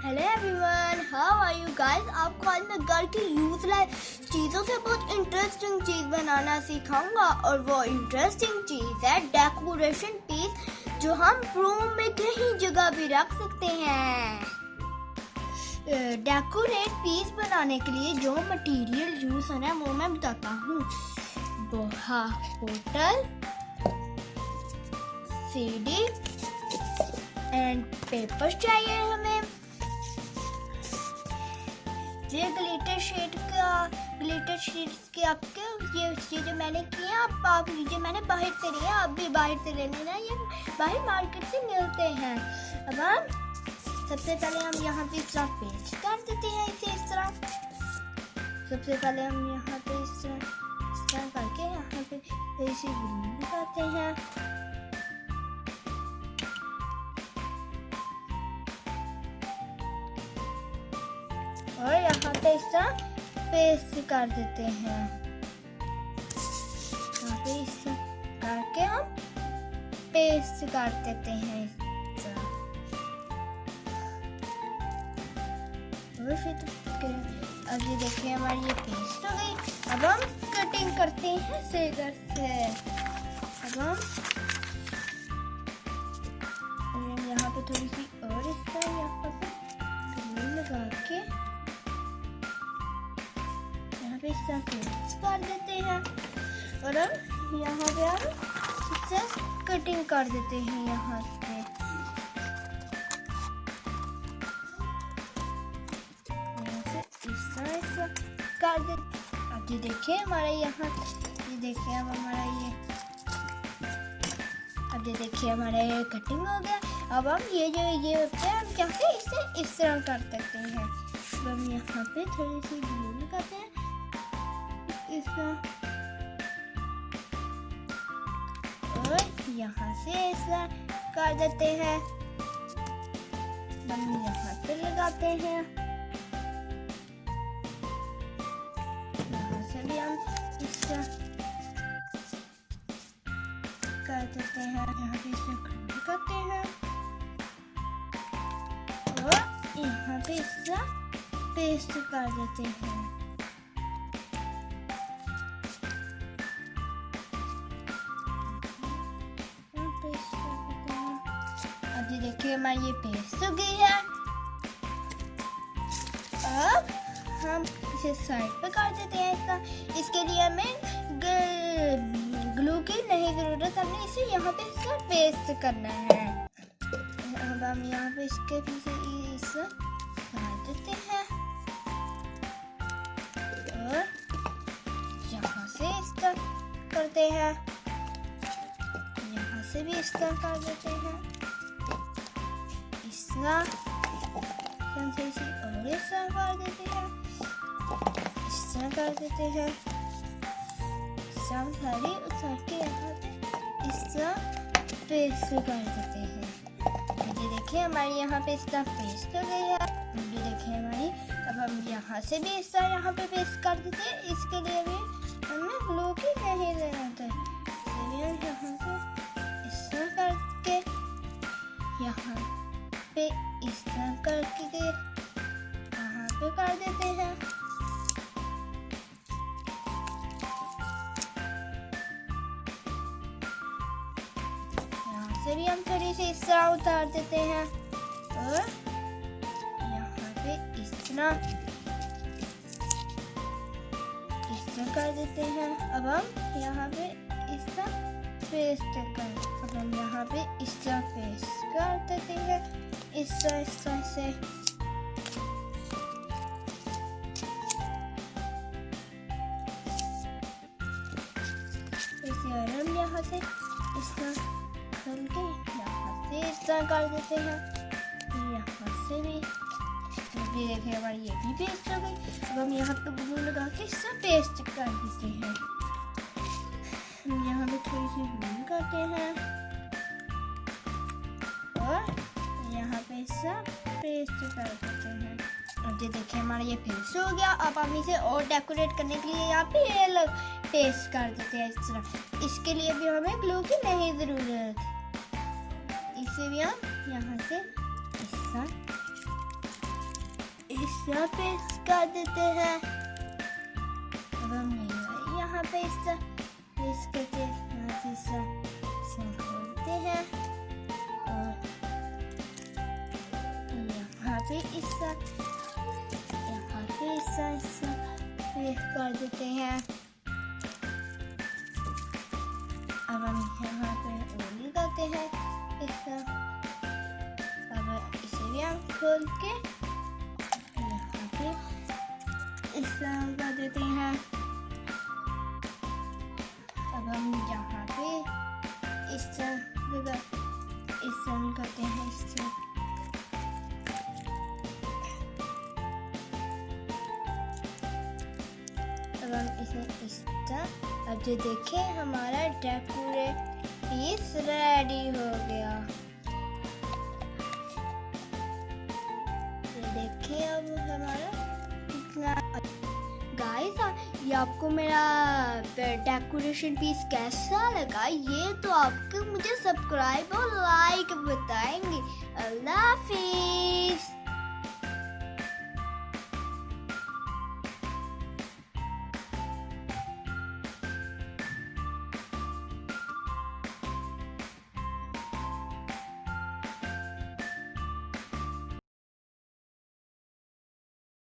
Hello everyone, how are you guys. आपको आज मैं घर की यूजलेस चीज़ों से बहुत इंटरेस्टिंग चीज़ बनाना सिखाऊंगा और वो इंटरेस्टिंग चीज़ है डेकोरेशन पीस, जो हम रूम में कहीं जगह भी रख सकते हैं। डेकोरेट पीस बनाने के लिए जो मटेरियल यूज होना है वो मैं बताता हूँ। बोतल, सीडी एंड पेपर चाहिए हमें। ये ग्लिटर शीट्स के आपके ये जो मैंने किए आप लीजिए, मैंने बाहर से लिए, आप भी बाहर से ले लेना, ये बाहर मार्केट से मिलते हैं। अब हम सबसे पहले हम यहाँ पे इस तरह पेस्ट कर देते हैं, इसे इस तरह। सबसे पहले हम यहाँ पे इस तरह करके यहाँ पे ऐसे ग्लू लगाते हैं। और यहाँ पे इस तरह पेस्ट कर देते हैं। यहाँ पे इस तरह करके हम पेस्ट कर देते हैं इस तरह। और फिर अब ये देखिए हमारी ये पेस्ट हो गई। अब हम कटिंग करते हैं सीजर से। अब हम यहाँ पे थोड़ी सी और इस तरह यहाँ पे ग्लू लगा के इस तरह पेस्ट कर देते हैं। और अब यहाँ पे हम इससे कटिंग कर देते हैं यहाँ से। इस तरह कर देते। अब ये देखिए हमारा यहाँ, ये देखिए अब हमारा ये, अब ये देखिए हमारा ये कटिंग हो गया। अब हम ये जो ये होते हैं हम क्या से इसे इस तरह कर सकते हैं। अब हम यहाँ पे थोड़ी सी ग्लू लगाते हैं इसका, और यहाँ से ऐसा कर देते हैं। हम यहाँ पे लगाते हैं, यहाँ से भी हम इसका कर देते हैं। यहाँ पे इसे खड़ा करते हैं और यहाँ पे इसका पेस्ट कर देते हैं। ये देखिए हमारी ये पेस्ट हो गई है। अब हम इसे साइड पे कर देते हैं इसका। इसके लिए हमें ग्लू की नहीं जरूरत, हमने इसे यहाँ पे इसका पेस्ट करना है। अब हम यहाँ पे इसके पीछे इसे डाल देते हैं और यहाँ से इसका करते हैं, यहाँ से भी इसका कर देते हैं। इसका इसे और इस तरह कर देते हैं, इस तरह कर देते हैं। सब सारी उतार के यहाँ पे इस तरह पेस्ट कर देते हैं। ये देखिए हमारी यहाँ पे इस तरह पेस्ट हो गई है। ये देखिए हमारी, अब हम यहाँ से भी इस तरह यहाँ पे पेस्ट कर देते हैं। इसके लिए भी हमें ग्लू की नहीं जरूरत है। यहाँ से इस तरह करके यहाँ पे इस तरह करके यहाँ पे कर देते हैं। यहाँ से भी हम थोड़ी सी इस तरह उतार देते हैं और यहाँ पे इस तरह कर देते हैं। अब हम यहाँ पे इस तरह पेस्ट कर, अब हम यहाँ पे इस तरह पेस्ट कर देते हैं इस तरह से। इसे और हम यहाँ से इस तरह खोल के यहाँ से इस तरह कर देते हैं। यहाँ से भी देखिए हमारी ये भी पेस्ट हो गई। अब हम यहाँ पे ग्लू लगा के इस तरह पेस्ट कर देते हैं। हम यहाँ पे थोड़ी सी ग्लू करते हैं और यहाँ पे इसका पेस्ट कर देते हैं। अब ये देखिए हमारा ये पेस्ट हो गया। अब हम इसे और डेकोरेट करने के लिए यहाँ पे ये अलग पेस्ट कर देते हैं इस तरह। इसके लिए भी हमें ग्लू की नहीं जरूरत। इसे भी हम यहाँ से इस तरह इस तरह पेस्ट कर देते हैं। अब हम यहाँ पे इस तरह पेस्ट करके यहाँ से इसे खोलते हैं और यहाँ पे इस तरह पेस्ट कर देते हैं। अब हम यहाँ पे और लगाते हैं इस तरह। अब इसे भी हम खोल के यहाँ पे इस तरह लगा देते हैं। अब हम यहाँ पे इस तरह लगाते हैं इस तरह। अब हम इसे इस तरह, अब जो देखें हमारा डेकोरेट पीस रेडी हो गया। ये देखें अब हमारा कितना। गाइस ये आपको मेरा डेकोरेशन पीस कैसा लगा ये तो आपको मुझे सब्सक्राइब और लाइक बताएंगे।